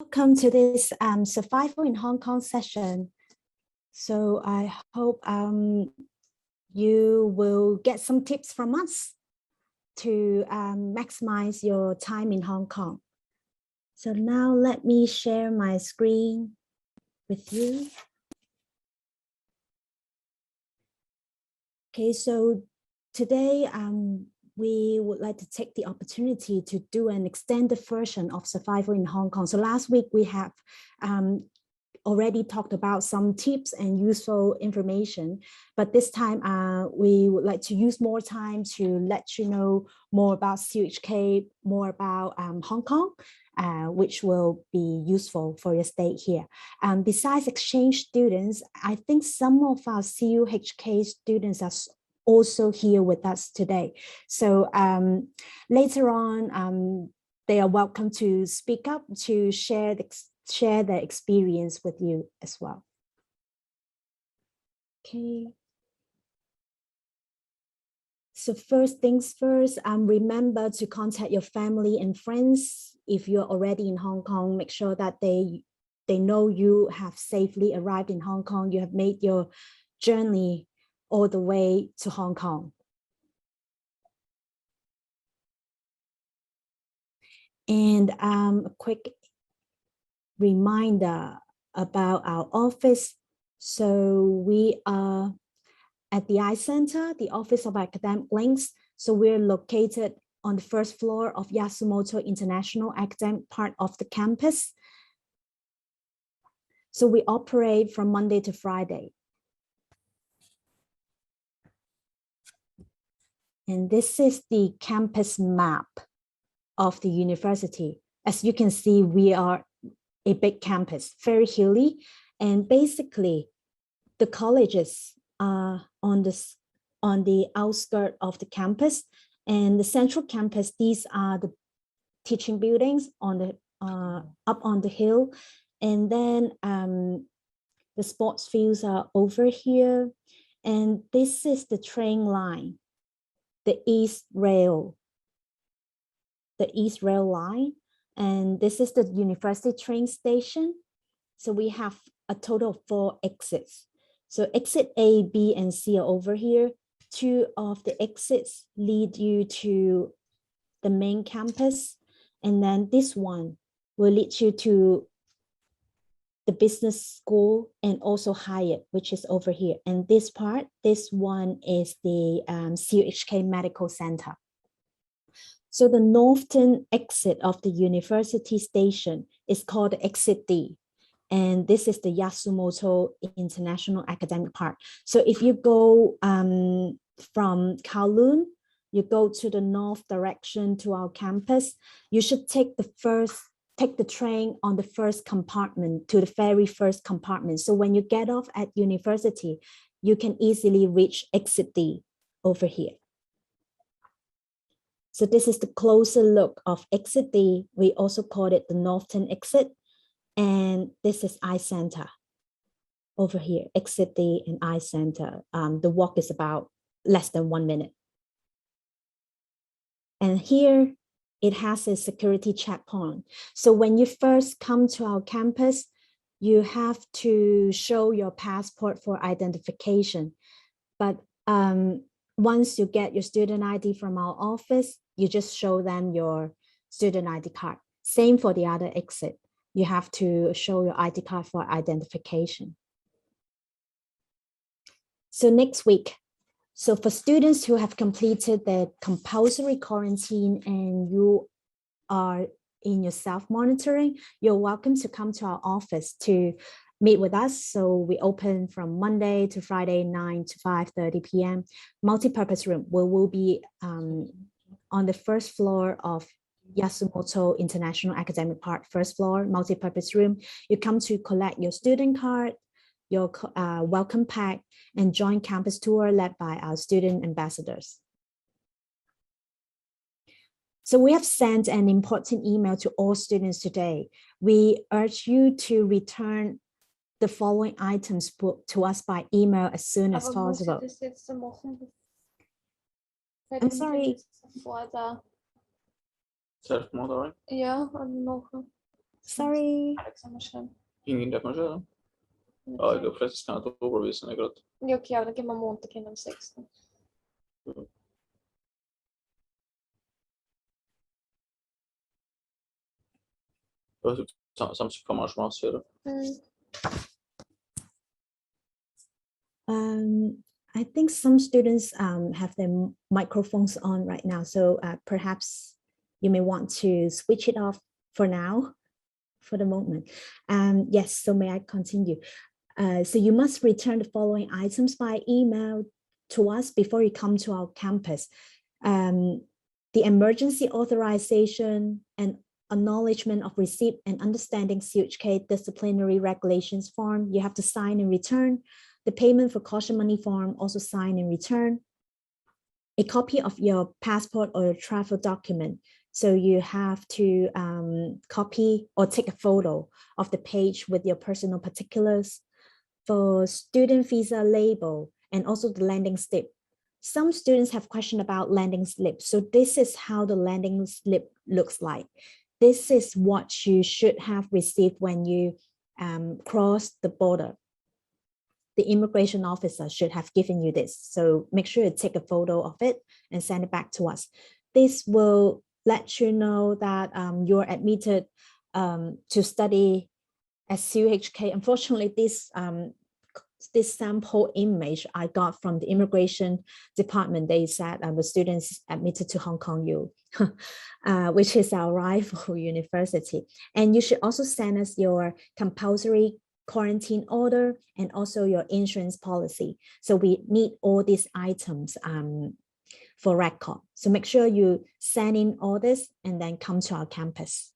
Welcome to this Survival in Hong Kong session. So I hope you will get some tips from us to maximize your time in Hong Kong. So now let me share my screen with you. Okay, so today we would like to take the opportunity to do an extended version of Survival in Hong Kong. So last week we have already talked about some tips and useful information, but this time we would like to use more time to let you know more about CUHK, more about Hong Kong, which will be useful for your stay here. Besides exchange students, I think some of our CUHK students are also here with us today. So later on, they are welcome to speak up, to share their experience with you as well. Okay. So first things first, remember to contact your family and friends. If you're already in Hong Kong, make sure that they know you have safely arrived in Hong Kong. You have made your journey all the way to Hong Kong. And a quick reminder about our office. So we are at the iCenter, the Office of Academic Links. So we're located on the first floor of Yasumoto International Academic part of the campus. So we operate from Monday to Friday. And this is the campus map of the university. As you can see, we are a big campus, very hilly. And basically, the colleges are on the outskirts of the campus. And the central campus, these are the teaching buildings on the up on the hill. And then the sports fields are over here. And this is the train line, the East Rail line. And this is the university train station. So we have a total of 4 exits. So exit A, B, and C are over here. 2 of the exits lead you to the main campus. And then this one will lead you to the business school and also Hyatt, which is over here. And this one is the CUHK Medical Center. So the northern exit of the university station is called Exit D. And this is the Yasumoto International Academic Park. So if you go from Kowloon, you go to the north direction to our campus, you should take the train on the first compartment, to the very first compartment. So when you get off at university, you can easily reach Exit D over here. So this is the closer look of Exit D. We also call it the northern exit. And this is iCenter over here, Exit D and iCenter. The walk is about less than 1 minute. And here it has a security checkpoint. So when you first come to our campus, you have to show your passport for identification. But once you get your student ID from our office, you just show them your student ID card. Same for the other exit. You have to show your ID card for identification. So next week, so for students who have completed the compulsory quarantine and you are in your self-monitoring, you're welcome to come to our office to meet with us. So we open from Monday to Friday, 9 to 5:30 p.m. Multi-purpose room, where we'll be on the first floor of Yasumoto International Academic Park, first floor, multi-purpose room. You come to collect your student card, your welcome pack, and join campus tour led by our student ambassadors. So we have sent an important email to all students today. We urge you to return the following items to us by email as soon as possible. I'm sorry. Zelfmoord. Ja, und noch. Sorry. Alex sen. Ingen där kanske? Ja, de flesta kan ta overvisa något. Yok ya, ainakin mä muuntakin on 16. Samtidigt får man som ser det. I think some students have their microphones on right now, so perhaps you may want to switch it off for now, for the moment. Yes, so may I continue? So you must return the following items by email to us before you come to our campus. The emergency authorization and acknowledgement of receipt and understanding CUHK disciplinary regulations form, you have to sign and return. The payment for caution money form, also sign and return. A copy of your passport or your travel document. So you have to copy or take a photo of the page with your personal particulars. For student visa label and also the landing slip. Some students have questions about landing slip. So this is how the landing slip looks like. This is what you should have received when you cross the border. The immigration officer should have given you this. So make sure you take a photo of it and send it back to us. This will let you know that you're admitted to study at CUHK. Unfortunately, this sample image I got from the immigration department. They said the students admitted to Hong Kong U, which is our rival university. And you should also send us your compulsory quarantine order and also your insurance policy. So we need all these items for record. So make sure you send in all this and then come to our campus.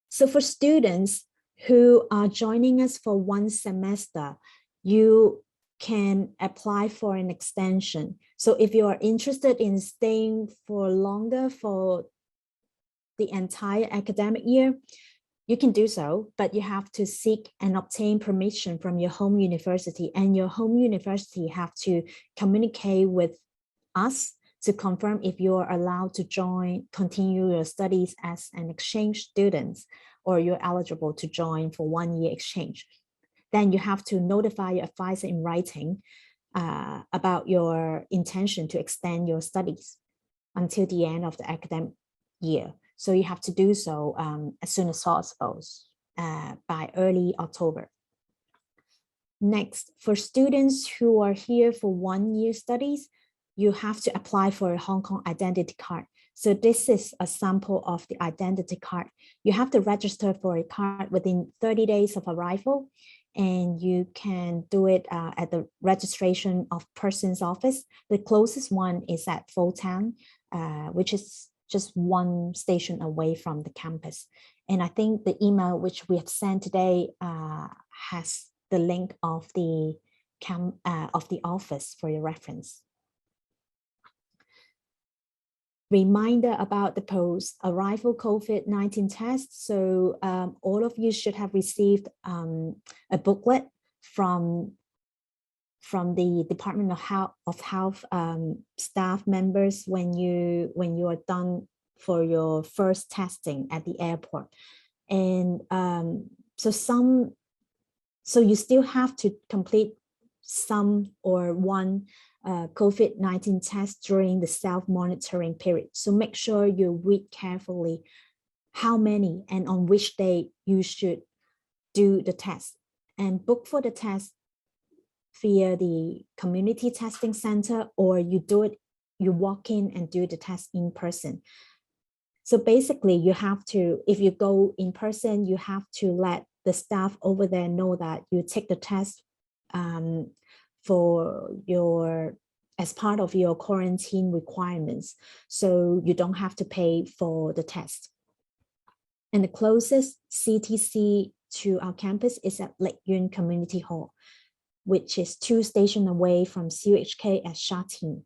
So for students who are joining us for one semester, you can apply for an extension. So if you are interested in staying for longer for the entire academic year, you can do so, but you have to seek and obtain permission from your home university, and your home university have to communicate with us to confirm if you are allowed to continue your studies as an exchange student, or you're eligible to join for 1 year exchange. Then you have to notify your advisor in writing about your intention to extend your studies until the end of the academic year. So you have to do so as soon as possible, by early October. Next, for students who are here for 1 year studies, you have to apply for a Hong Kong identity card. So this is a sample of the identity card. You have to register for a card within 30 days of arrival, and you can do it at the registration of person's office. The closest one is at Fulltown, which is just 1 station away from the campus. And I think the email which we have sent today has the link of the office for your reference. Reminder about the post-arrival COVID-19 test. So all of you should have received a booklet from the Department of Health staff members when you are done for your first testing at the airport. And so you still have to complete some or one COVID-19 test during the self-monitoring period. So make sure you read carefully how many and on which day you should do the test, and book for the test via the community testing center, or you walk in and do the test in person. So basically you have to, if you go in person, you have to let the staff over there know that you take the test as part of your quarantine requirements, so you don't have to pay for the test. And the closest CTC to our campus is at Lake Yuen Community Hall, which is 2 stations away from CUHK at Sha Tin.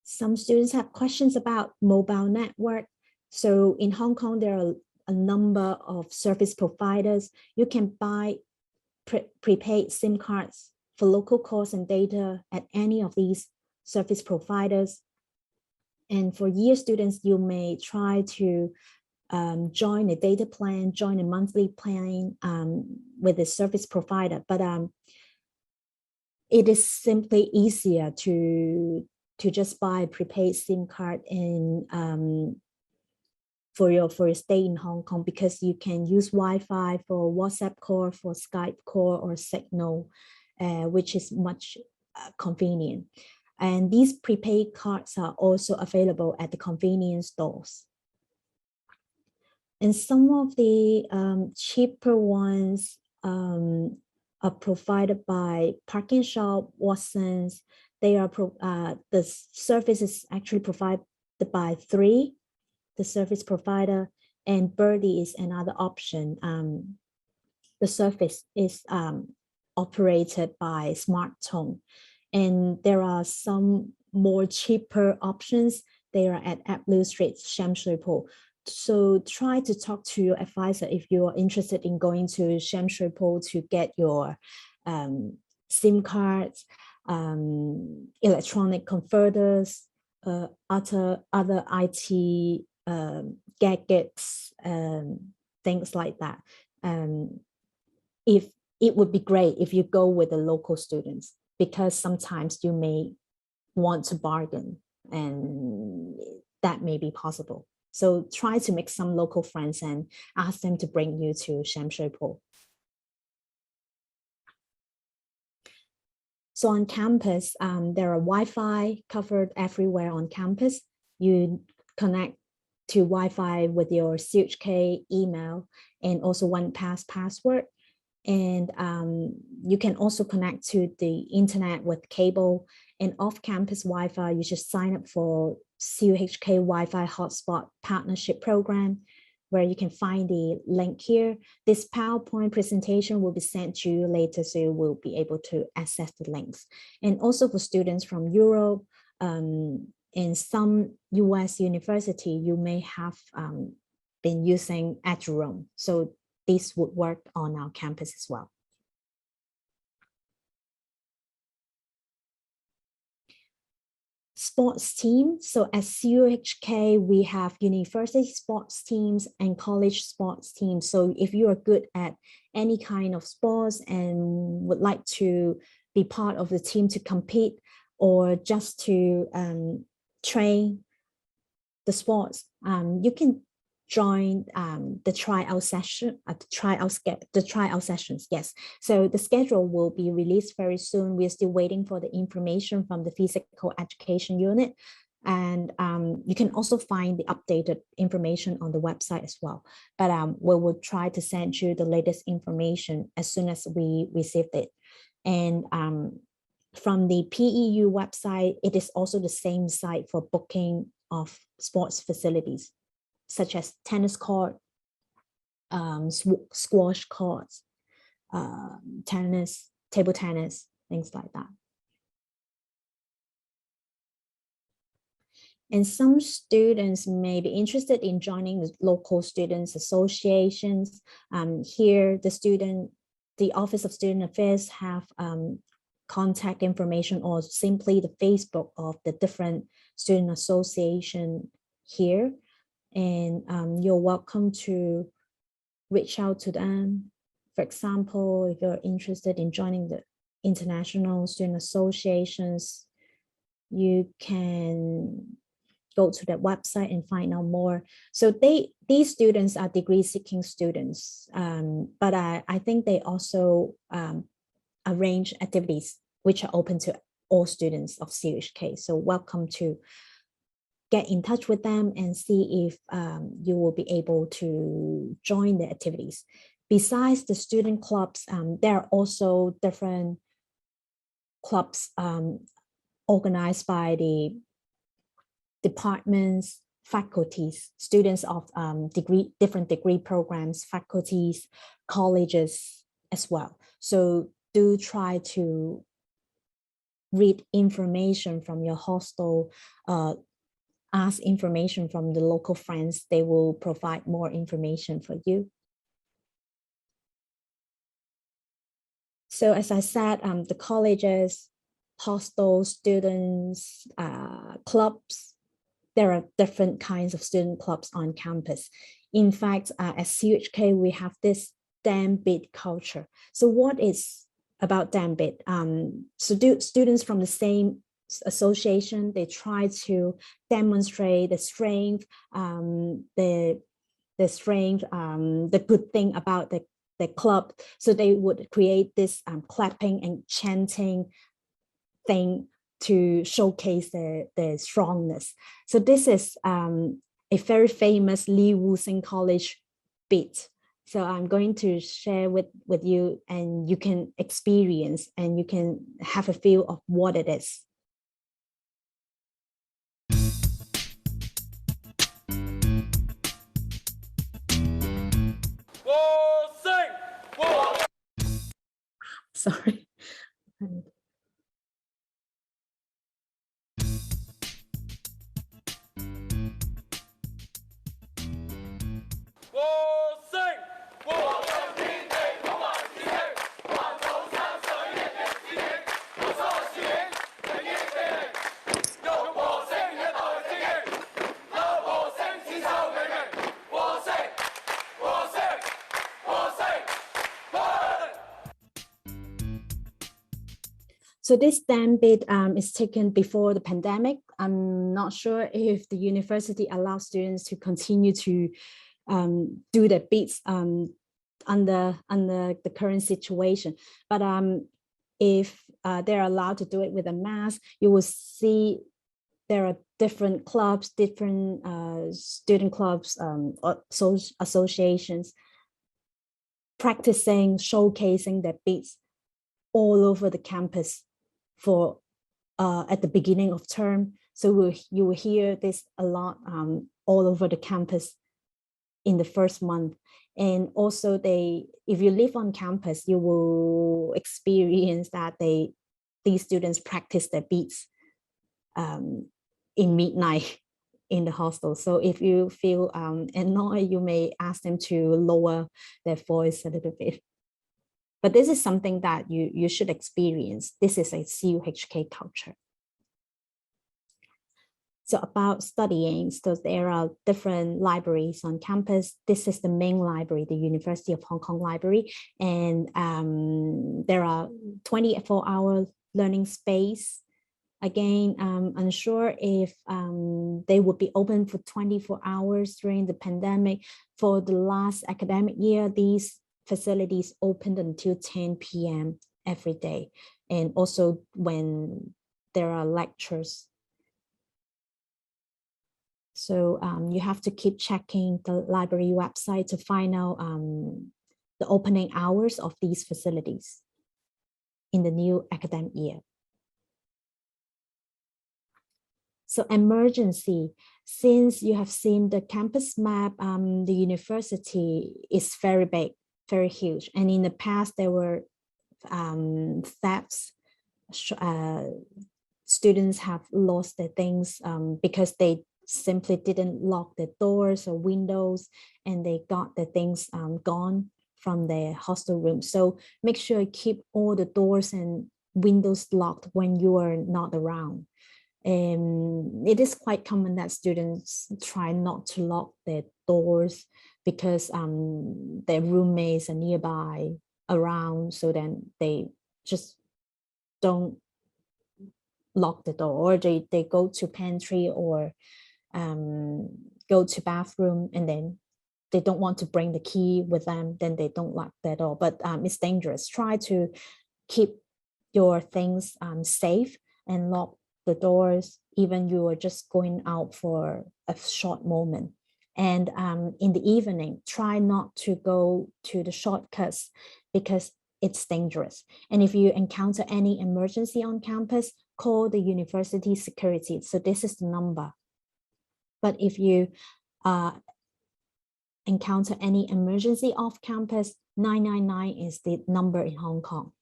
Some students have questions about mobile network. So in Hong Kong, there are a number of service providers. You can buy prepaid SIM cards for local calls and data at any of these service providers. And for year students, you may try to join a data plan, join a monthly plan with a service provider, but it is simply easier to just buy a prepaid SIM card and for your stay in Hong Kong, because you can use Wi-Fi for WhatsApp call, for Skype call, or Signal, which is much convenient. And these prepaid cards are also available at the convenience stores. And some of the cheaper ones are provided by ParknShop, Watsons. They are the service is actually provided by Three, the service provider, and Birdie is another option. The service is operated by SmarTone, and there are some more cheaper options. They are at Blue Street, Sham Shui Po. So try to talk to your advisor if you are interested in going to Sham Shui Po to get your SIM cards, electronic converters, other IT gadgets, things like that. If it would be great if you go with the local students, because sometimes you may want to bargain, and that may be possible. So try to make some local friends and ask them to bring you to Sham Shui Po. So on campus, there are Wi-Fi covered everywhere on campus. You connect to Wi-Fi with your CHK email and also 1Pass password. And you can also connect to the internet with cable. And off-campus Wi-Fi, you just sign up for CUHK Wi-Fi Hotspot Partnership Program, where you can find the link here. This PowerPoint presentation will be sent to you later, so you will be able to access the links. And also for students from Europe, in some US university, you may have been using Eduroam. So this would work on our campus as well. Sports team. So at CUHK, we have university sports teams and college sports teams. So if you are good at any kind of sports and would like to be part of the team to compete or just to train the sports, you can join the tryout session, the tryout sessions. Yes, so the schedule will be released very soon. We're still waiting for the information from the physical education unit, and you can also find the updated information on the website as well. But we will try to send you the latest information as soon as we received it. And from the PEU website, it is also the same site for booking of sports facilities, such as tennis court, squash courts, tennis, table tennis, things like that. And some students may be interested in joining the local students associations. Here, the Office of Student Affairs have contact information or simply the Facebook of the different student association here. And you're welcome to reach out to them. For example, if you're interested in joining the international student associations, you can go to that website and find out more. So these students are degree seeking students, but I think they also arrange activities which are open to all students of CUHK. So welcome to get in touch with them and see if you will be able to join the activities. Besides the student clubs, there are also different clubs organized by the departments, faculties, students of different degree programs, faculties, colleges as well. So do try to read information from your hostel, ask information from the local friends. They will provide more information for you. So as I said, the colleges, hostels, students, clubs, there are different kinds of student clubs on campus. In fact, at CUHK, we have this damn beat culture. So what is about damn beat? Students from the same association, they try to demonstrate the strength, the good thing about the club. So they would create this clapping and chanting thing to showcase the strongness. So this is a very famous Lee Woo-sing College beat. So I'm going to share with you, and you can experience and you can have a feel of what it is. Sorry. So this damn beat is taken before the pandemic. I'm not sure if the university allows students to continue to do the beats under the current situation. But if they're allowed to do it with a mask, you will see there are different clubs, different student clubs, associations practicing, showcasing their beats all over the campus for at the beginning of term. So you will hear this a lot all over the campus in the first month. And also if you live on campus, you will experience that these students practice their beats in midnight in the hostel. So if you feel annoyed, you may ask them to lower their voice a little bit. But this is something that you should experience. This is a CUHK culture. So about studying, so there are different libraries on campus. This is the main library, the University of Hong Kong Library. And there are 24-hour learning space. Again, unsure if they would be open for 24 hours during the pandemic. For the last academic year, these facilities opened until 10 p.m. every day. And also when there are lectures. So you have to keep checking the library website to find out the opening hours of these facilities in the new academic year. So emergency, since you have seen the campus map, the university is very big, very huge. And in the past, there were thefts. Students have lost their things because they simply didn't lock the doors or windows, and they got the things gone from their hostel room. So make sure you keep all the doors and windows locked when you are not around. It is quite common that students try not to lock their doors because their roommates are nearby around, so then they just don't lock the door, or they go to pantry or go to bathroom, and then they don't want to bring the key with them, then they don't lock their door. But it's dangerous. Try to keep your things safe and lock the doors, even you are just going out for a short moment. And in the evening, try not to go to the shortcuts because it's dangerous. And if you encounter any emergency on campus, call the university security. So this is the number. But if you encounter any emergency off campus, 999 is the number in Hong Kong.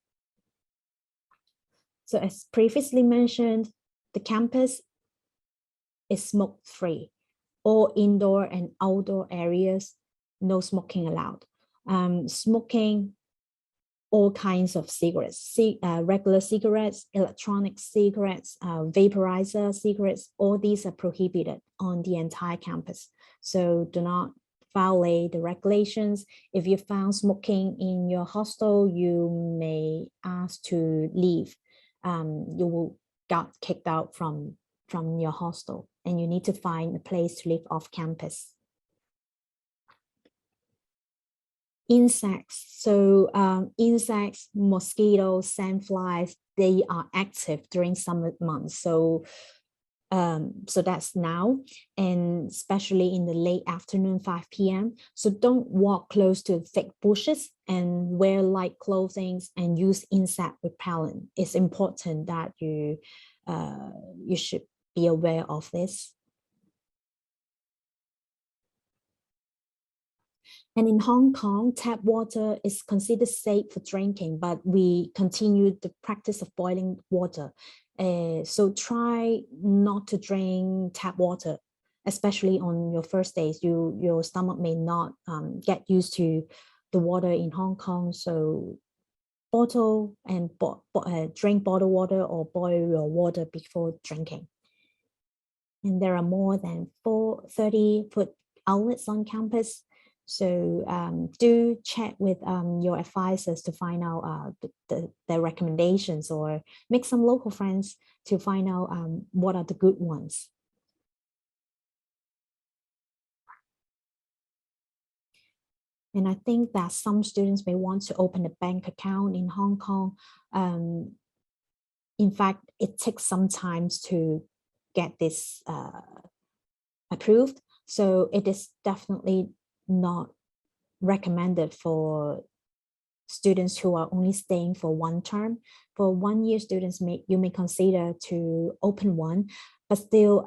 So as previously mentioned, the campus is smoke-free. All indoor and outdoor areas, no smoking allowed. Smoking all kinds of cigarettes, regular cigarettes, electronic cigarettes, vaporizer cigarettes, all these are prohibited on the entire campus. So do not violate the regulations. If you found smoking in your hostel, you may ask to leave. You will get kicked out from your hostel, and you need to find a place to live off campus. Insects. So insects, mosquitoes, sandflies, they are active during summer months. So that's now, and especially in the late afternoon, 5 p.m. So don't walk close to thick bushes, and wear light clothing, and use insect repellent. It's important that you should be aware of this. And in Hong Kong, tap water is considered safe for drinking, but we continue the practice of boiling water. So try not to drink tap water, especially on your first days. Your stomach may not get used to the water in Hong Kong. So bottle and drink bottled water, or boil your water before drinking. And there are more than 30 food outlets on campus. So do check with your advisors to find out the recommendations, or make some local friends to find out what are the good ones. And I think that some students may want to open a bank account in Hong Kong. In fact, it takes some time to get this approved. So it is definitely not recommended for students who are only staying for one term. For 1 year students, you may consider to open one, but still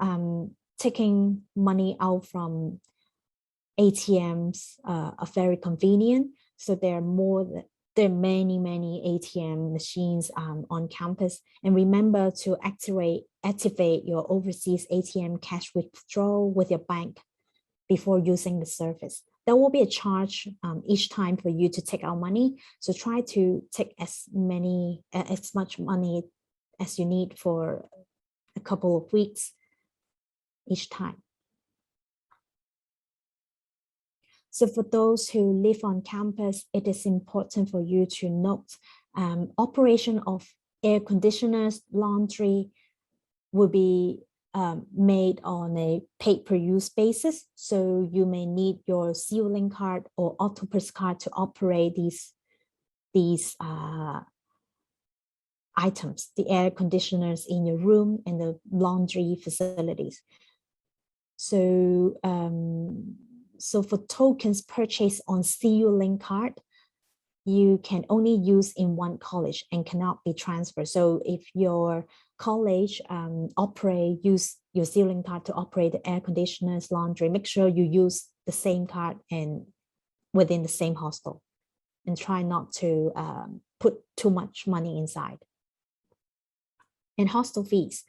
taking money out from ATMs are very convenient. So there are many ATM machines on campus. And remember to activate your overseas ATM cash withdrawal with your bank before using the service. There will be a charge each time for you to take out money. So try to take as much money as you need for a couple of weeks each time. So for those who live on campus, it is important for you to note operation of air conditioners, laundry will be made on a pay-per-use basis. So you may need your CU-Link card or Octopus card to operate these items, the air conditioners in your room and the laundry facilities. So, so for tokens purchased on CU-Link card, you can only use in one college and cannot be transferred. So if your college use your CU-Link card to operate the air conditioners, laundry, make sure you use the same card and within the same hostel, and try not to put too much money inside. And hostel fees.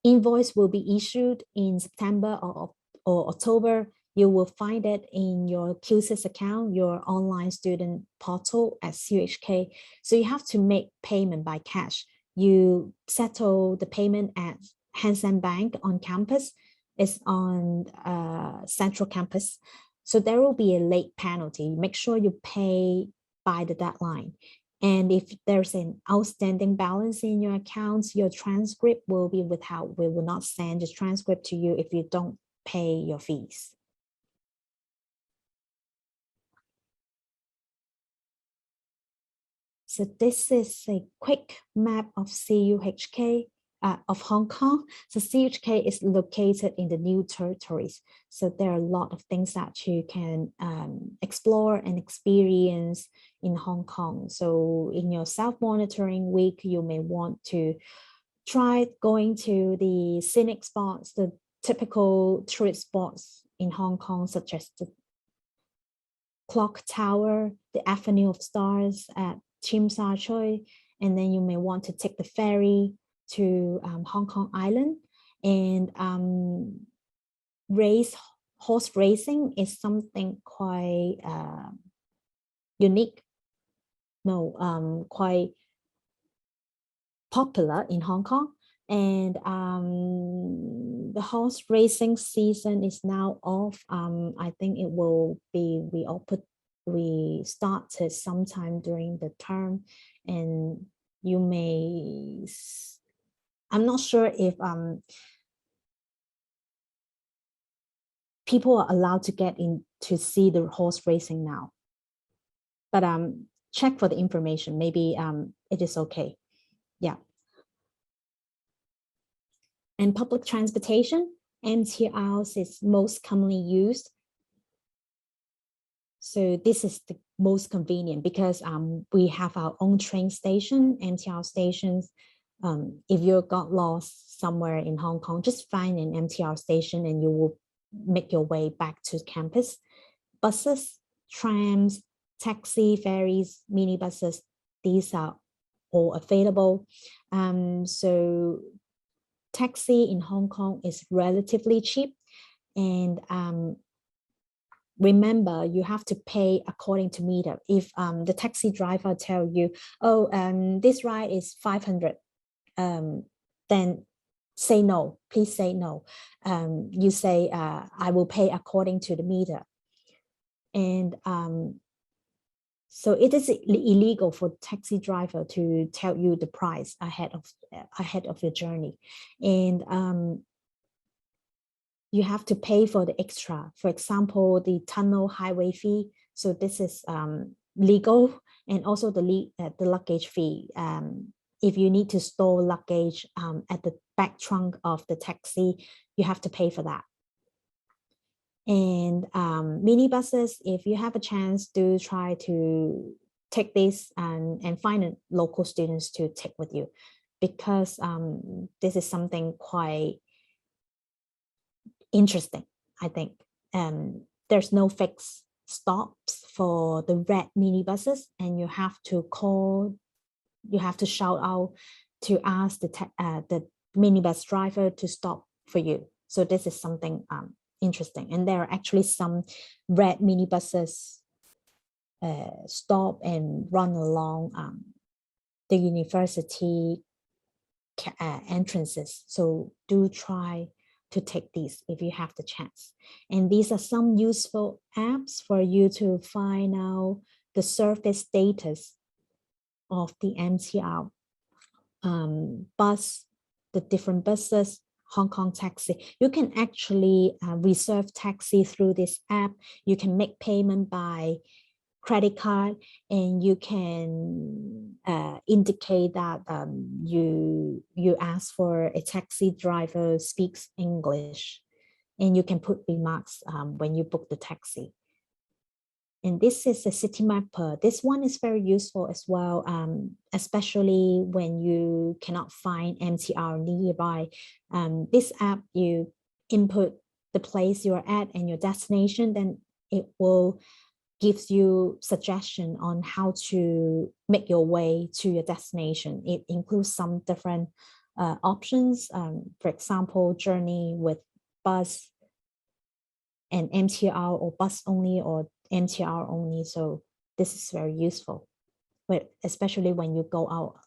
Invoice will be issued in September or October. You will find it in your QSIS account, your online student portal at CUHK. So you have to make payment by cash. You settle the payment at Hang Seng Bank on campus. It's on Central Campus. So there will be a late penalty. Make sure you pay by the deadline. And if there's an outstanding balance in your accounts, your transcript will be withheld. We will not send the transcript to you if you don't pay your fees. So this is a quick map of CUHK, of Hong Kong. So CUHK is located in the New Territories. So there are a lot of things that you can explore and experience in Hong Kong. So in your self-monitoring week, you may want to try going to the scenic spots, the typical tourist spots in Hong Kong, such as the Clock Tower, the Avenue of Stars at Tsim Sha Tsui, and then you may want to take the ferry to Hong Kong Island. And horse racing is something quite unique know, quite popular in Hong Kong. And the horse racing season is now off. I think it will be, we started sometime during the term, and you may, I'm not sure if people are allowed to get in to see the horse racing now. But check for the information. Maybe it is okay. Yeah. And public transportation, MTRs is most commonly used. So this is the most convenient because we have our own train station, MTR stations. If you got lost somewhere in Hong Kong, just find an MTR station and you will make your way back to campus. Buses, trams, taxi, ferries, minibuses, these are all available. So taxi in Hong Kong is relatively cheap, and remember, you have to pay according to meter. If the taxi driver tell you, oh, this ride is 500, then say no, please say no. You say, I will pay according to the meter. And so it is illegal for taxi driver to tell you the price ahead of your journey. And you have to pay for the extra. For example, the tunnel highway fee. So this is legal, and also the luggage fee. If you need to store luggage at the back trunk of the taxi, you have to pay for that. And minibuses, if you have a chance, do try to take this and find local students to take with you, because this is something quite interesting, I think. There's no fixed stops for the red minibuses, and you have to call, you have to shout out to ask the minibus driver to stop for you. So this is something interesting. And there are actually some red minibuses stop and run along the university entrances. So do try to take these if you have the chance. And these are some useful apps for you to find out the service status of the MTR bus, the different buses, Hong Kong taxi. You can actually reserve taxi through this app. You can make payment by credit card, and you can indicate that you ask for a taxi driver speaks English, and you can put remarks when you book the taxi. And this is a city mapper. This one is very useful as well, especially when you cannot find MTR nearby. This app, you input the place you're at and your destination, then it will gives you suggestion on how to make your way to your destination. It includes some different options. For example, journey with bus and MTR, or bus only, or MTR only. So this is very useful, but especially when you go out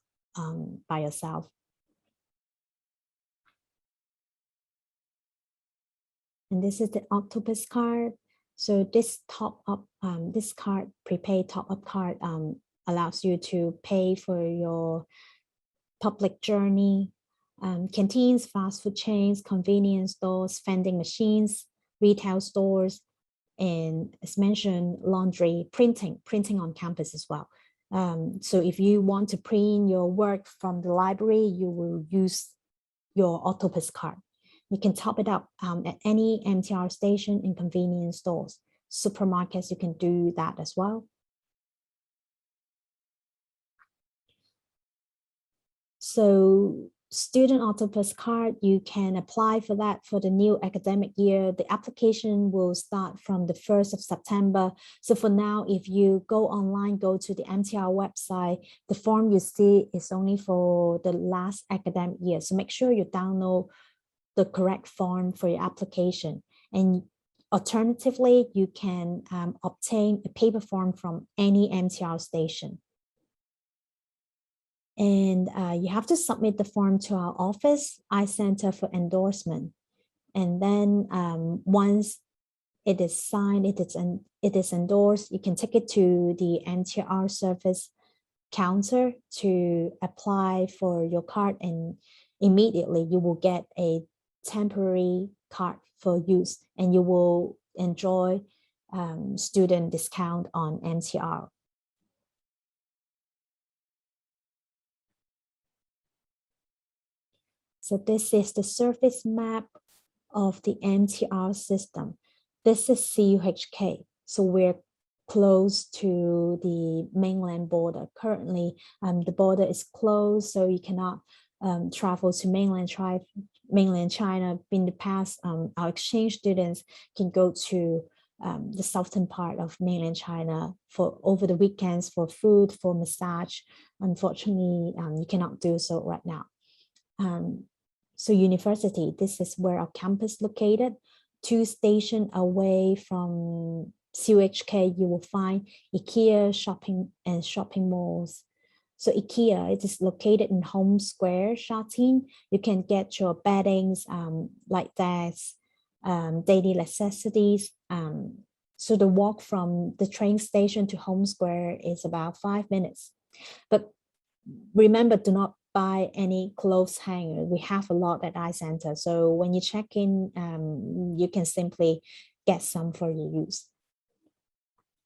by yourself. And this is the Octopus card. So this this card, prepaid top-up card, allows you to pay for your public journey, canteens, fast food chains, convenience stores, vending machines, retail stores, and as mentioned, laundry, printing on campus as well. So if you want to print your work from the library, you will use your Octopus card. You can top it up at any MTR station and convenience stores. Supermarkets, you can do that as well. So student Octopus card, you can apply for that for the new academic year. The application will start from the 1st of September. So for now, if you go online, go to the MTR website, the form you see is only for the last academic year. So make sure you download the correct form for your application. And alternatively, you can obtain a paper form from any MTR station. And you have to submit the form to our office, iCenter, for endorsement. And then once it is signed, it is endorsed, you can take it to the MTR service counter to apply for your card, and immediately you will get a temporary card for use, and you will enjoy student discount on MTR. So this is the surface map of the MTR system. This is CUHK. So we're close to the mainland border. Currently, the border is closed, so you cannot travel to mainland China. In the past, our exchange students can go to the southern part of mainland China for over the weekends for food, for massage. Unfortunately, you cannot do so right now. So university, this is where our campus located. 2 stations away from CUHK, you will find IKEA shopping malls. So IKEA, it is located in Home Square, Sha Tin. You can get your beddings, like desks, daily necessities. So the walk from the train station to Home Square is about 5 minutes. But remember, do not buy any clothes hanger. We have a lot at iCenter. So when you check in, you can simply get some for your use.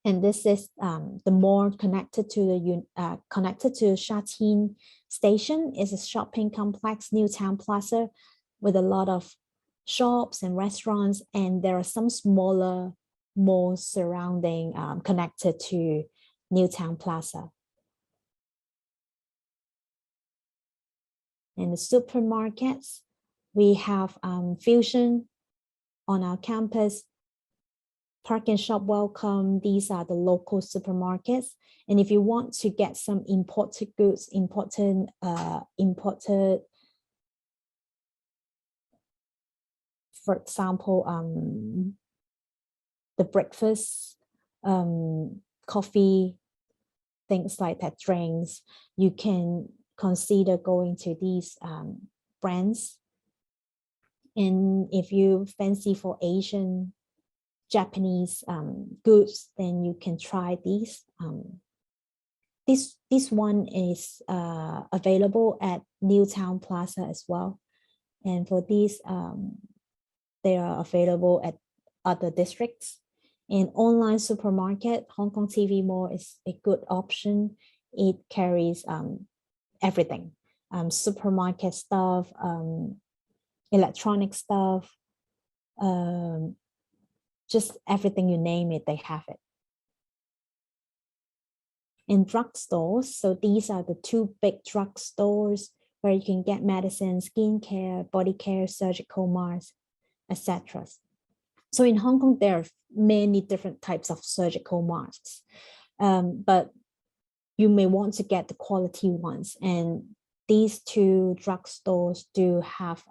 And this is the mall connected to Sha Tin station. Is a shopping complex, New Town Plaza, with a lot of shops and restaurants. And there are some smaller malls surrounding, connected to New Town Plaza. In the supermarkets, we have Fusion on our campus, Park and Shop Welcome. These are the local supermarkets. And if you want to get some imported goods, imported, for example, the breakfast, coffee, things like that, drinks, you can consider going to these brands. And if you fancy for Asian, Japanese goods, then you can try these. This one is available at New Town Plaza as well. And for these, they are available at other districts. And online supermarket, Hong Kong TV Mall is a good option. It carries everything, supermarket stuff, electronic stuff, just everything you name it, they have it. In drugstores, so these are the 2 big drugstores where you can get medicine, skincare, body care, surgical masks, etc. So in Hong Kong, there are many different types of surgical masks, but you may want to get the quality ones. And these 2 drugstores do have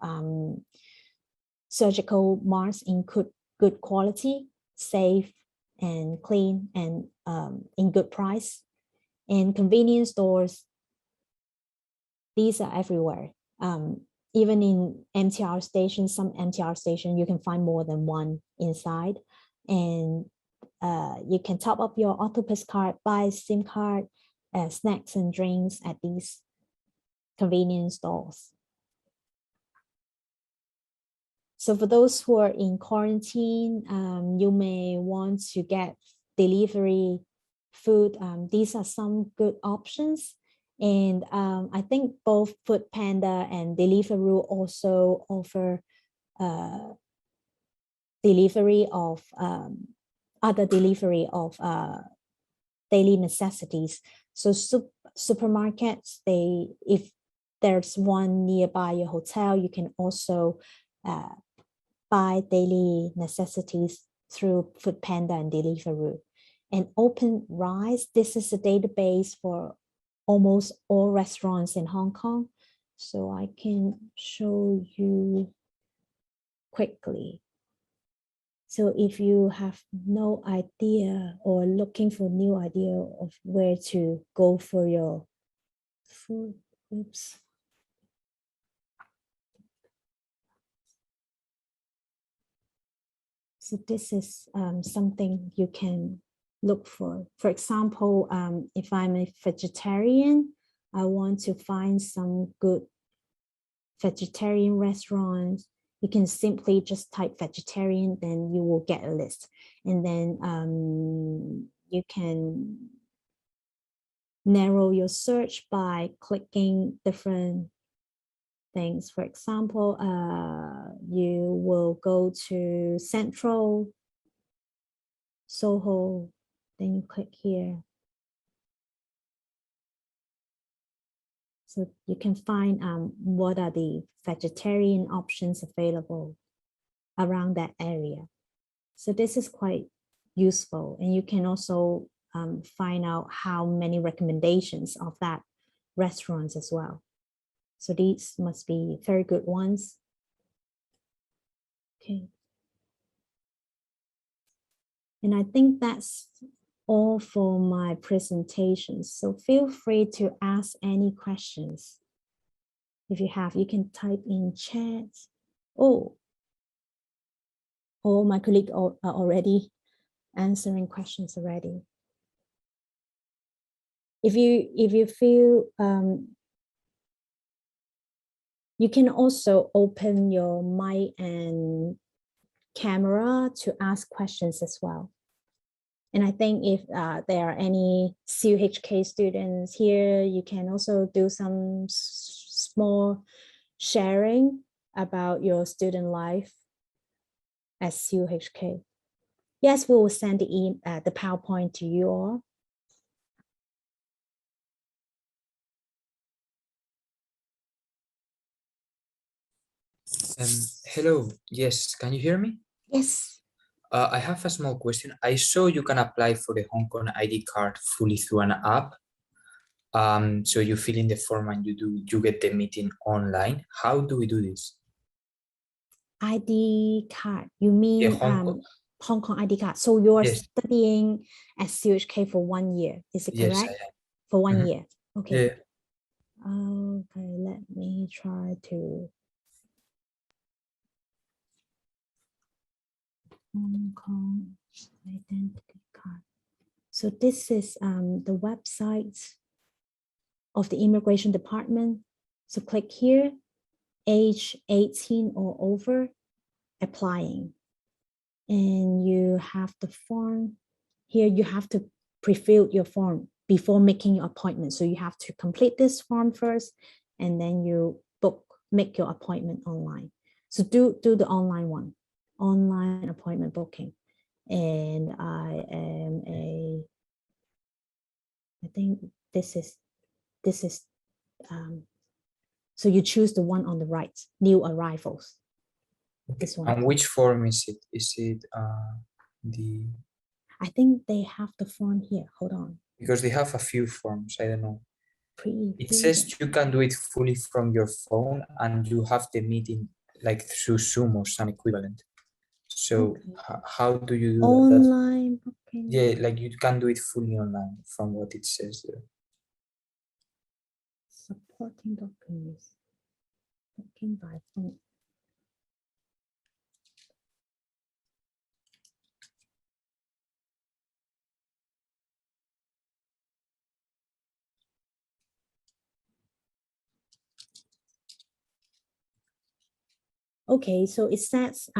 surgical masks in good quality, safe and clean, and in good price. And convenience stores, these are everywhere. Even in MTR stations, some MTR stations, you can find more than one inside. And you can top up your Octopus card, buy SIM card, snacks and drinks at these convenience stores. So for those who are in quarantine, you may want to get delivery food. These are some good options. And I think both Foodpanda and Deliveroo also offer delivery of other delivery of daily necessities. So supermarkets, if there's one nearby your hotel, you can also buy daily necessities through Foodpanda and Deliveroo. And OpenRice, this is a database for almost all restaurants in Hong Kong. So I can show you quickly. So if you have no idea or looking for new idea of where to go for your food, Oops. So this is something you can look for. For example, if I'm a vegetarian, I want to find some good vegetarian restaurants. You can simply just type vegetarian, then you will get a list. And then you can narrow your search by clicking different things. For example, you will go to Central, Soho, then you click here. So you can find what are the vegetarian options available around that area. So this is quite useful, and you can also find out how many recommendations of that restaurants as well. So these must be very good ones. Okay. And I think that's all for my presentation. So feel free to ask any questions. If you have, you can type in chat. Oh, all my colleagues are already answering questions already. If you feel, you can also open your mic and camera to ask questions as well. And I think if there are any CUHK students here, you can also do some small sharing about your student life at CUHK. Yes, we will send the PowerPoint to you all. Hello, yes, can you hear me? Yes. I have a small question. I saw you can apply for the Hong Kong ID card fully through an app. So you fill in the form and you get the meeting online. How do we do this? ID card, you mean Yeah, Hong Kong ID card. So you're Yes. studying at CUHK for 1 year, is it Yes, correct? I am. For 1 Mhm. year, okay. Yeah. Okay, let me try to. Hong Kong identity card. So this is the website of the immigration department. So click here, age 18 or over, applying. And you have the form. Here you have to pre-fill your form before making your appointment. So you have to complete this form first, and then you make your appointment online. So do the online one, online appointment booking. And I think this is, so you choose the one on the right, new arrivals. This one. And which form is it? Is it the? I think they have the form here. Hold on. Because they have a few forms. I don't know. It It says you can do it fully from your phone, and you have the meeting like through Zoom or some equivalent. So okay. how do you do that? Online booking. Yeah, like you can do it fully online from what it says there. Supporting documents. Booking by phone. Okay, so it says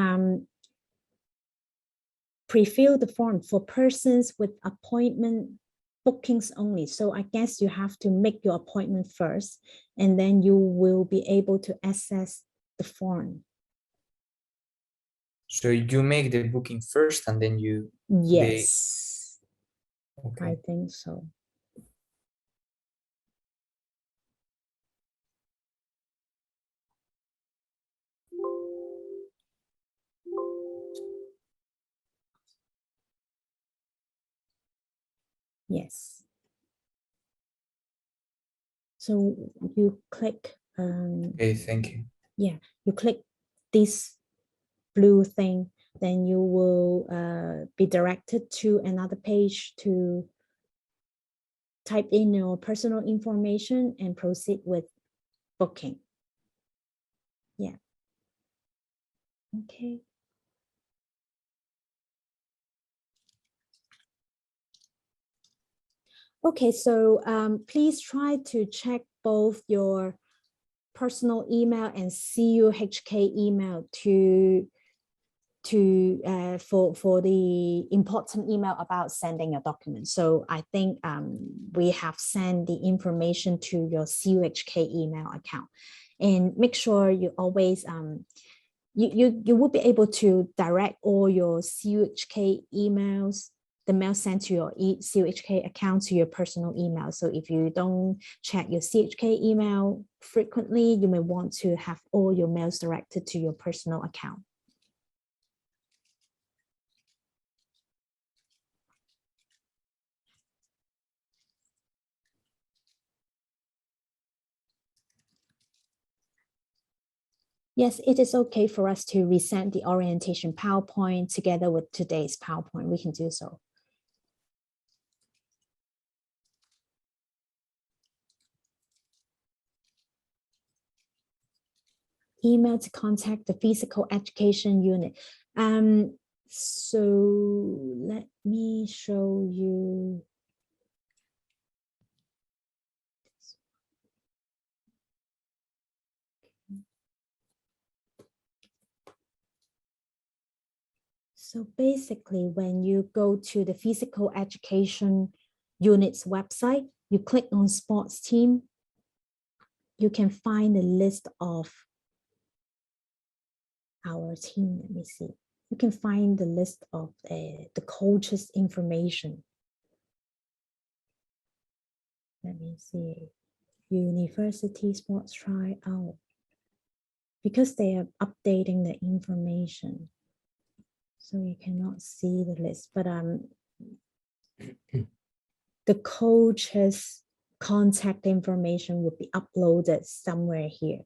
pre-fill the form for persons with appointment bookings only. So I guess you have to make your appointment first, and then you will be able to access the form. So you make the booking first and then you... Yes, Okay. I think so. Yes. So you click. Okay, thank you. Yeah, you click this blue thing, then you will be directed to another page to type in your personal information and proceed with booking. Yeah. Okay. Okay, so please try to check both your personal email and CUHK email for the important email about sending a document. So I think we have sent the information to your CUHK email account, and make sure you always you will be able to direct all your CUHK emails, the mail sent to your CUHK account, to your personal email. So if you don't check your CUHK email frequently, you may want to have all your mails directed to your personal account. Yes, it is okay for us to resend the orientation PowerPoint together with today's PowerPoint. We can do so. Email to contact the physical education unit. So let me show you. So basically, when you go to the physical education unit's website, you click on sports team, you can find a list of our team. Let me see. You can find the list of the coaches' information. Let me see. University sports tryout. Because they are updating the information, so you cannot see the list. But the coach's contact information will be uploaded somewhere here.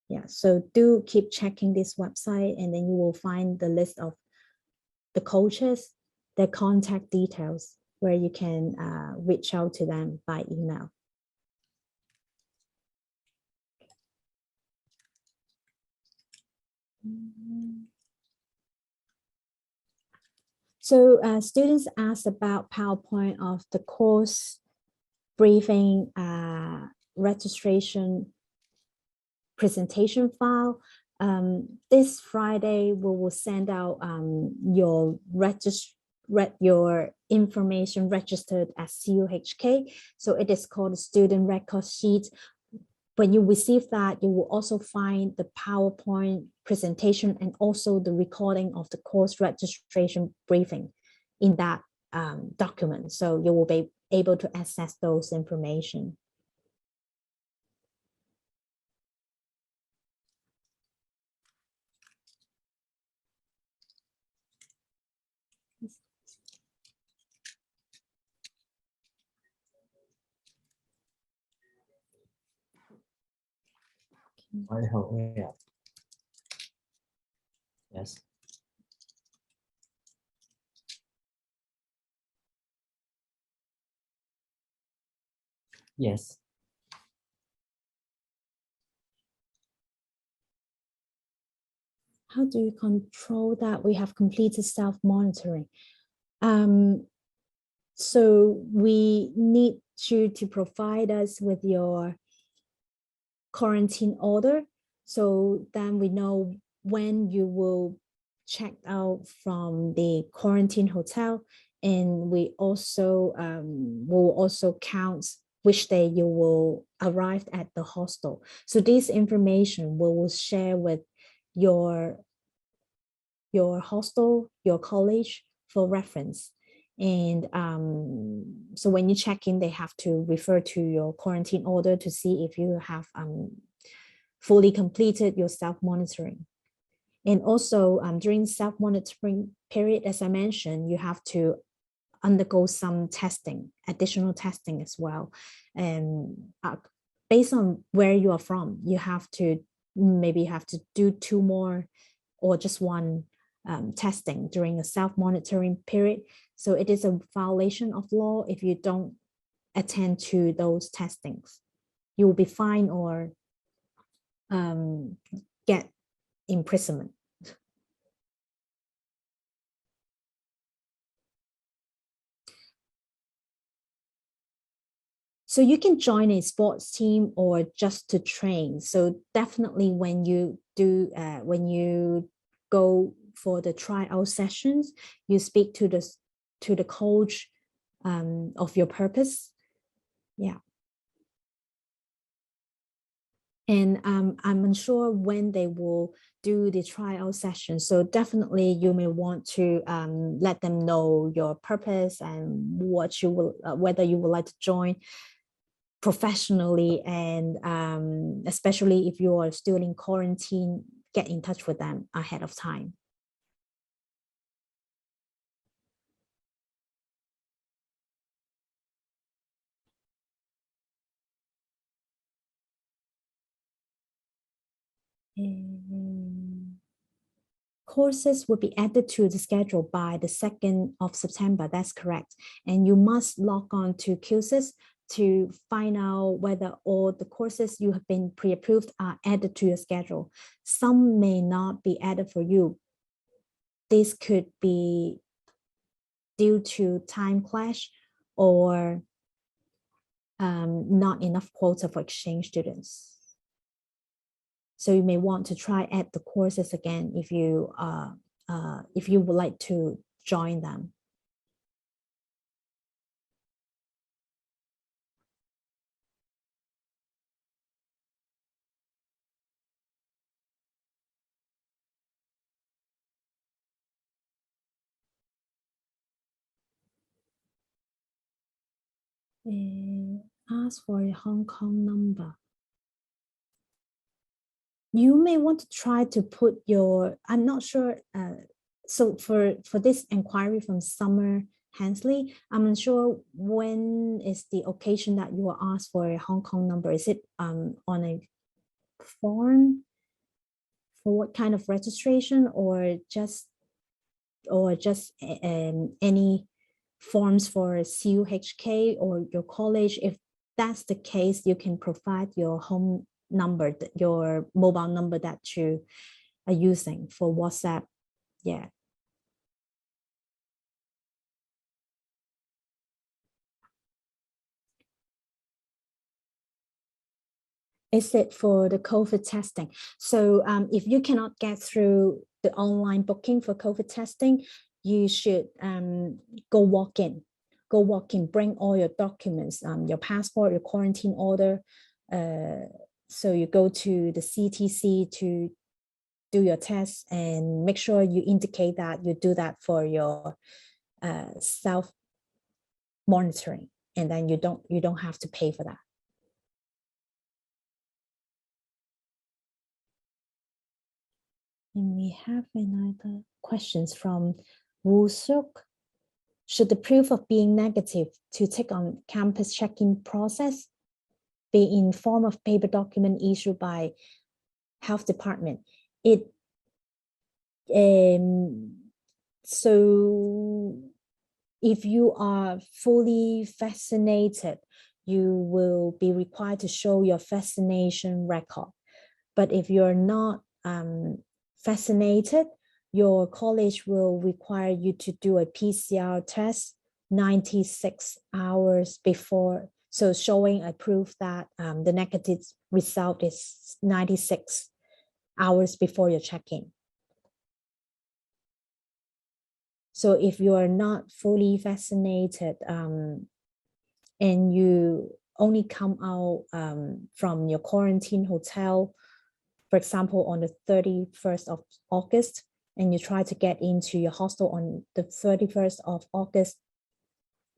Yeah, so do keep checking this website, and then you will find the list of the coaches, their contact details, where you can reach out to them by email. So students asked about PowerPoint of the course briefing registration presentation file. This Friday, we will send out your information registered as CUHK. So it is called a student record sheet. When you receive that, you will also find the PowerPoint presentation and also the recording of the course registration briefing in that document. So you will be able to access those information. Yes. Yes. How do you control that? We have completed self-monitoring. So we need you to provide us with your quarantine order, so then we know when you will check out from the quarantine hotel, and we also will also count which day you will arrive at the hostel. So this information we will share with your hostel, your college, for reference. And so when you check in, they have to refer to your quarantine order to see if you have fully completed your self-monitoring. And also during self-monitoring period, as I mentioned, you have to undergo some testing, additional testing as well. And based on where you are from, you have to do 2 more or just 1 testing during a self-monitoring period. So it is a violation of law if you don't attend to those testings. You will be fined or get imprisonment. So you can join a sports team or just to train. So definitely when you go for the tryout sessions, you speak to the coach of your purpose. Yeah. And I'm unsure when they will do the tryout session. So definitely you may want to let them know your purpose and what you will, whether you would like to join professionally, and especially if you are still in quarantine, get in touch with them ahead of time. Courses will be added to the schedule by the 2nd of September. That's correct. And you must log on to QSIS to find out whether all the courses you have been pre-approved are added to your schedule. Some may not be added for you. This could be due to time clash or not enough quota for exchange students. So you may want to try add the courses again if you would like to join them. Ask for a Hong Kong number. You may want to try to put your, I'm not sure. So for this inquiry from Summer Hensley, I'm unsure when is the occasion that you will ask for a Hong Kong number. Is it on a form for what kind of registration, or just any forms for CUHK or your college? If that's the case, you can provide your home number, your mobile number that you are using for WhatsApp. Yeah. Is it for the COVID testing? So if you cannot get through the online booking for COVID testing, you should go walk in, bring all your documents, your passport, your quarantine order. So you go to the CTC to do your test, and make sure you indicate that you do that for your self monitoring, and then you don't have to pay for that. And we have another questions from Wu Suk. Should the proof of being negative to take on campus check-in process be in form of paper document issued by health department? So if you are fully vaccinated, you will be required to show your vaccination record. But if you're not vaccinated, your college will require you to do a PCR test 96 hours before. So showing a proof that the negative result is 96 hours before your check-in. So if you are not fully vaccinated and you only come out from your quarantine hotel, for example, on the 31st of August, and you try to get into your hostel on the 31st of August,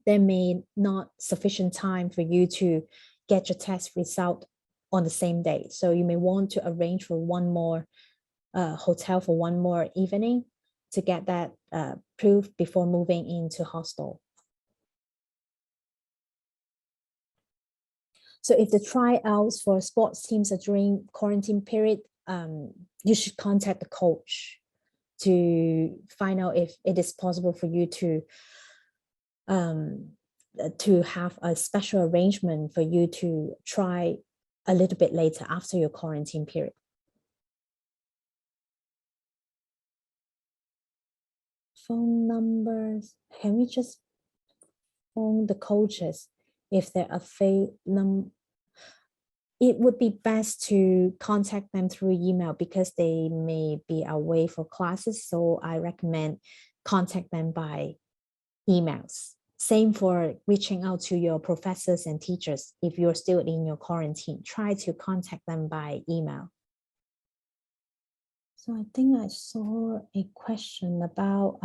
there may not sufficient time for you to get your test result on the same day. So you may want to arrange for one more hotel for one more evening to get that proof before moving into hostel. So if the tryouts for sports teams are during quarantine period, you should contact the coach to find out if it is possible for you to have a special arrangement for you to try a little bit later after your quarantine period. phone numbers. Can we just phone the coaches if they're available? It would be best to contact them through email because they may be away for classes. So I recommend contact them by emails. Same for reaching out to your professors and teachers. If you're still in your quarantine, try to contact them by email. So I think I saw a question about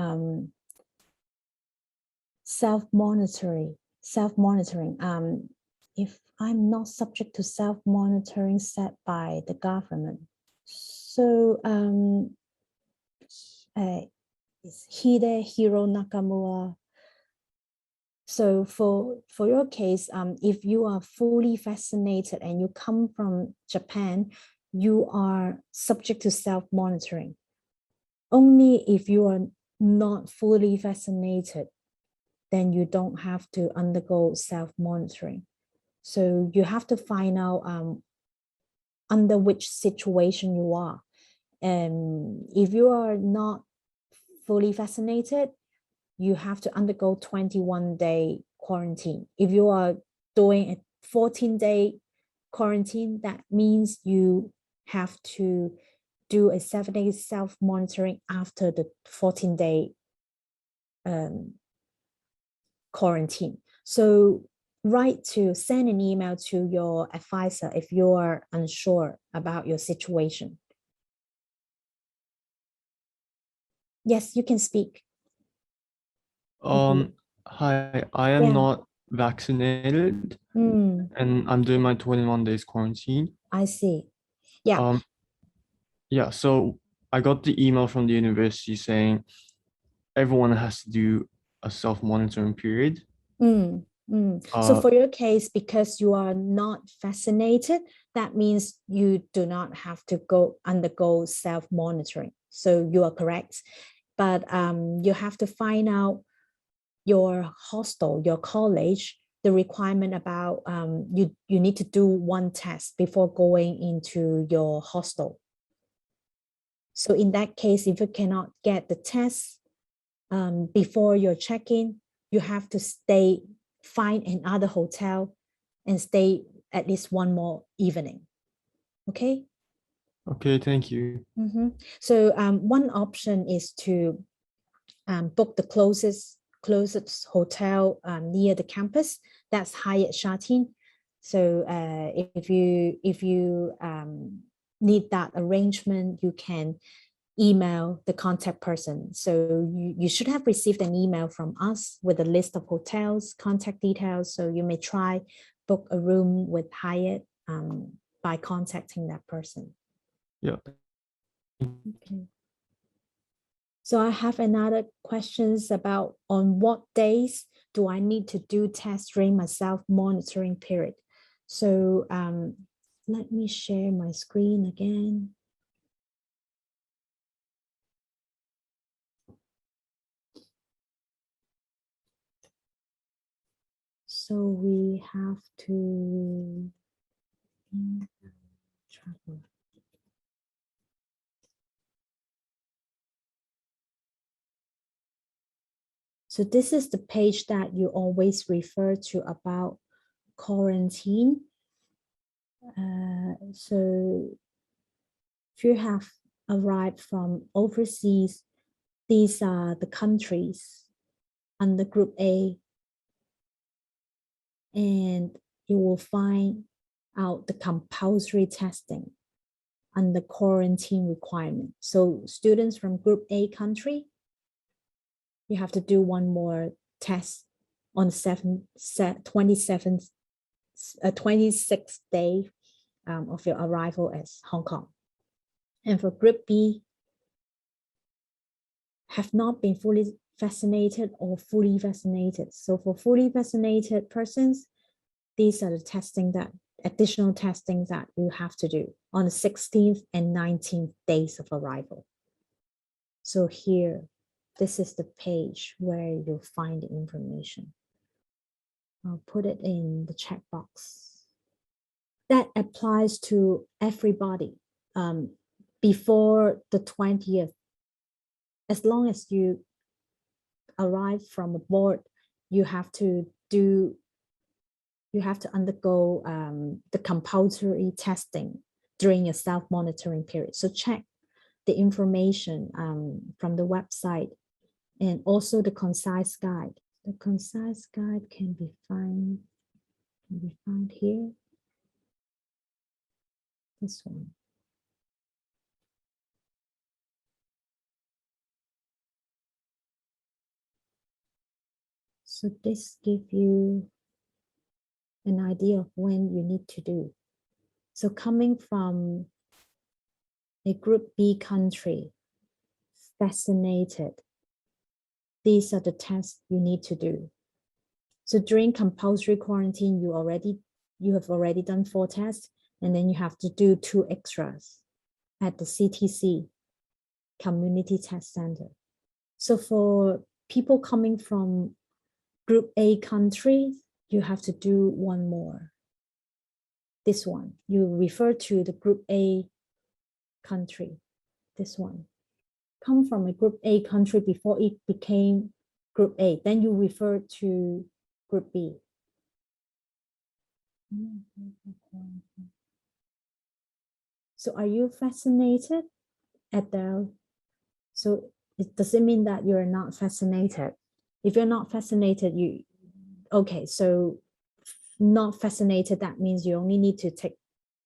self-monitoring. If I'm not subject to self-monitoring set by the government. So it's Hidehiro Nakamura. So for your case, if you are fully vaccinated and you come from Japan, you are subject to self-monitoring. Only if you are not fully vaccinated, then you don't have to undergo self-monitoring. So you have to find out under which situation you are. And if you are not fully vaccinated, you have to undergo 21-day quarantine. If you are doing a 14-day quarantine, that means you have to do a 7-day self-monitoring after the 14-day quarantine. So send an email to your advisor if you are unsure about your situation. Yes, you can speak. Hi, I am not vaccinated and I'm doing my 21 days quarantine. I see. Yeah. Yeah, so I got the email from the university saying everyone has to do a self-monitoring period. So for your case, because you are not vaccinated, that means you do not have to undergo self-monitoring. So you are correct. But you have to find out your hostel, your college, the requirement about you need to do one test before going into your hostel. So in that case, if you cannot get the test before your check-in, you have to find another hotel and stay at least one more evening. Okay? Okay, thank you. So one option is to book the closest hotel near the campus. That's Hyatt Sha Tin. So if you need that arrangement, you can email the contact person. So you should have received an email from us with a list of hotels, contact details. So you may try book a room with Hyatt by contacting that person. Yeah. Okay. So I have another questions about on what days do I need to do tests during my self-monitoring period? So let me share my screen again. So we have to travel. So this is the page that you always refer to about quarantine. So if you have arrived from overseas, these are the countries under Group A. And you will find out the compulsory testing under quarantine requirement. So students from Group A country, you have to do one more test on 26th day of your arrival at Hong Kong. And for Group B, have not been fully vaccinated or fully vaccinated. So for fully vaccinated persons, these are the additional testing that you have to do on the 16th and 19th days of arrival. So here, this is the page where you'll find the information. I'll put it in the chat box. That applies to everybody before the 20th. As long as you arrive from abroad, you have to undergo the compulsory testing during your self-monitoring period. So check the information from the website, and also the concise guide. The concise guide can be found here. This one. So this gives you an idea of when you need to do. So coming from a group B country, vaccinated, these are the tests you need to do. So during compulsory quarantine, you have already done 4 tests, and then you have to do 2 extras at the CTC, Community Test Center. So for people coming from Group A countries, you have to do 1 more. This one, you refer to the Group A country, this one. Come from a Group A country before it became Group A, then you refer to Group B. So are you vaccinated, Adele? So does it mean that you're not vaccinated? If you're not vaccinated, okay, so not vaccinated, that means you only need to take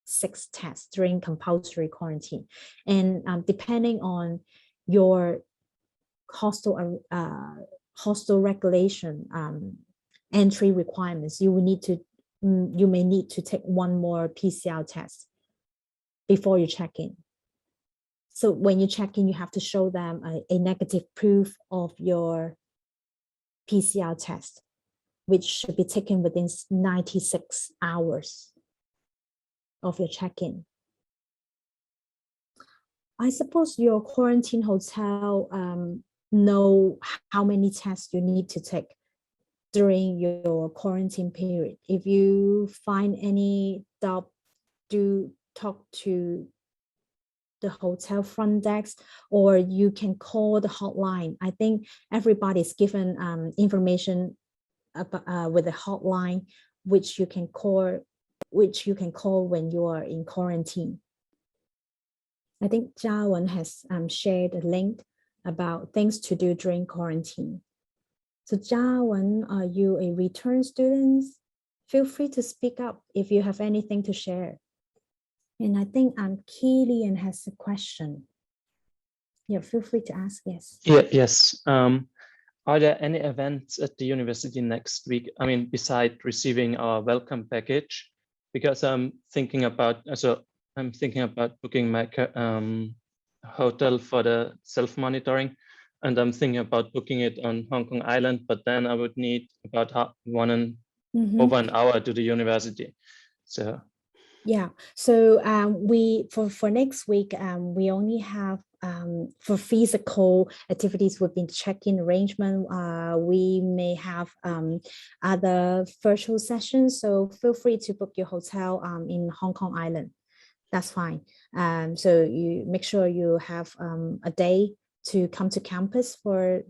6 tests during compulsory quarantine. And depending on your hostel regulation entry requirements, you may need to take 1 more PCR test before you check in. So when you check in, you have to show them a negative proof of your PCR test, which should be taken within 96 hours of your check-in. I suppose your quarantine hotel know how many tests you need to take during your quarantine period. If you find any doubt, do talk to the hotel front desk, or you can call the hotline. I think everybody's given information about, with a hotline which you can call when you are in quarantine. I think Jiawen has shared a link about things to do during quarantine. So Jiawen, are you a return student? Feel free to speak up if you have anything to share. And I think Kilian has a question. Yeah, feel free to ask, yes. Yeah, yes. Are there any events at the university next week? I mean, besides receiving our welcome package, because I'm thinking about booking my hotel for the self-monitoring, and I'm thinking about booking it on Hong Kong Island, but then I would need about over an hour to the university. So yeah, so we for next week we only have for physical activities within check-in arrangement. We may have other virtual sessions, so feel free to book your hotel in Hong Kong Island. That's fine. So you make sure you have a day to come to campus for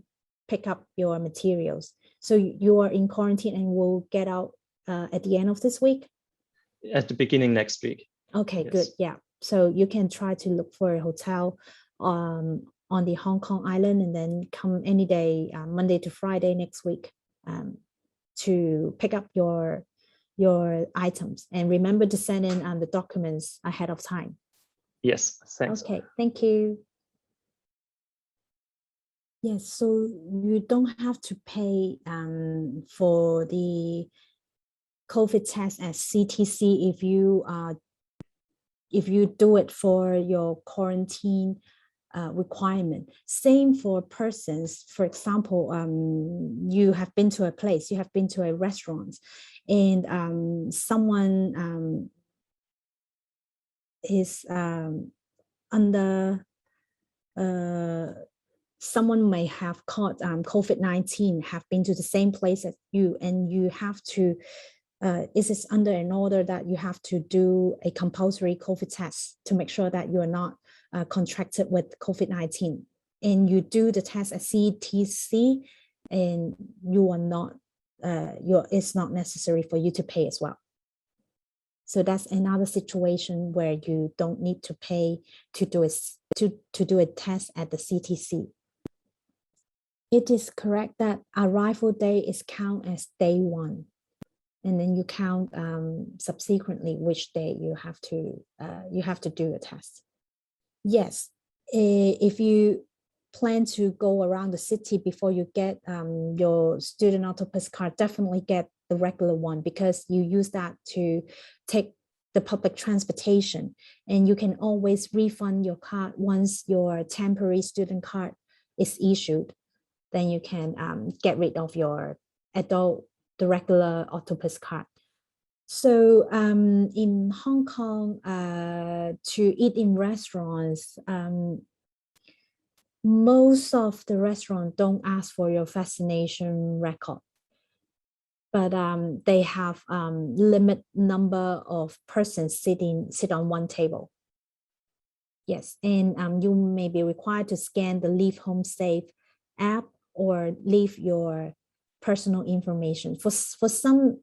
pick up your materials. So you are in quarantine and will get out at the end of this week? At the beginning next week. Okay, yes. Good. Yeah. So you can try to look for a hotel on the Hong Kong Island, and then come any day, Monday to Friday next week, to pick up your items. And remember to send in the documents ahead of time. Yes, thanks. Okay, thank you. Yes, so you don't have to pay for the COVID test at CTC if you do it for your quarantine requirement. Same for persons. For example, you have been to a place, you have been to a restaurant, and someone is under someone may have caught COVID-19, have been to the same place as you, and you have to it is under an order that you have to do a compulsory COVID test to make sure that you are not contracted with COVID-19. And you do the test at CTC, and you are not, it's not necessary for you to pay as well. So that's another situation where you don't need to pay to do a test at the CTC. It is correct that arrival day is count as day 1, and then you count subsequently which day you have to do a test. Yes, if you plan to go around the city before you get your student autobus card, definitely get the regular one, because you use that to take the public transportation, and you can always refund your card once your temporary student card is issued. Then you can get rid of your the regular autobus card. So in Hong Kong, to eat in restaurants, most of the restaurants don't ask for your vaccination record, but they have limit number of persons sit on one table. Yes, and you may be required to scan the Leave Home Safe app or leave your personal information. For some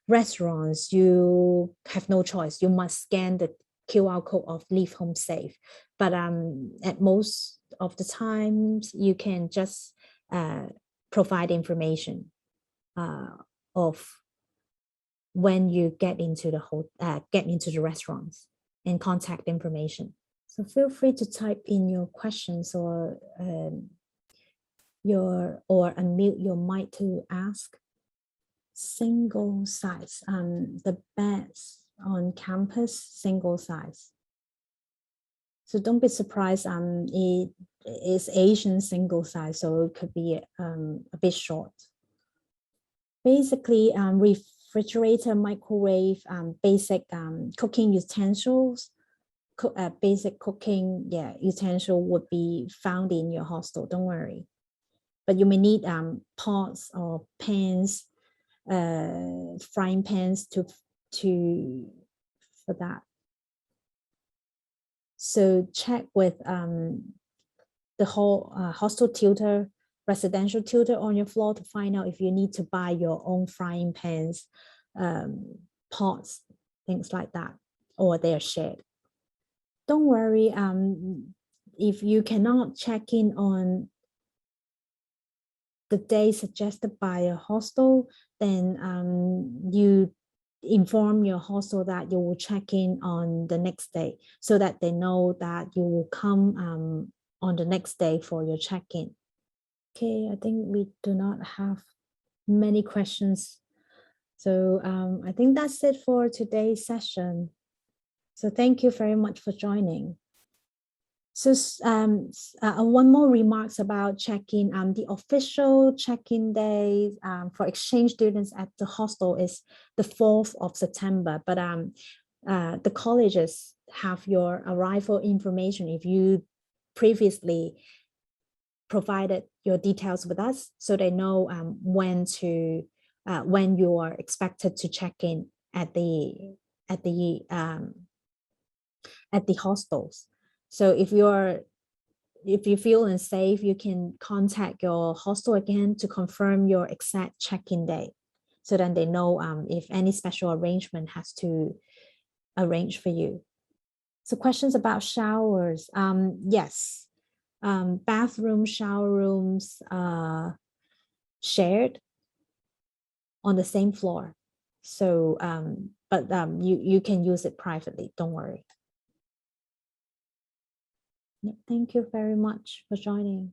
restaurants, you have no choice. You must scan the QR code of Leave Home Safe. But at most of the times, you can just provide information of when you get into the restaurants and contact information. So feel free to type in your questions or unmute your mic to ask. Single size, the beds on campus, single size. So don't be surprised, it is Asian single size, so it could be a bit short. Basically, refrigerator, microwave, basic cooking utensils, basic cooking utensil would be found in your hostel, don't worry. But you may need pots or pans, frying pans for that. So check with the whole hostel tutor, residential tutor on your floor to find out if you need to buy your own frying pans, pots, things like that, or they are shared. Don't worry, if you cannot check in on the day suggested by a hostel, then you inform your hostel that you will check in on the next day, so that they know that you will come on the next day for your check-in. Okay, I think we do not have many questions. So I think that's it for today's session. So thank you very much for joining. So one more remarks about check-in. The official check-in day for exchange students at the hostel is the 4th of September, but the colleges have your arrival information if you previously provided your details with us, so they know when you are expected to check in at the hostels. So if you feel unsafe, you can contact your hostel again to confirm your exact check-in day, so then they know if any special arrangement has to arrange for you. So questions about showers. Yes, bathroom, shower rooms shared on the same floor. So, but you can use it privately, don't worry. Thank you very much for joining.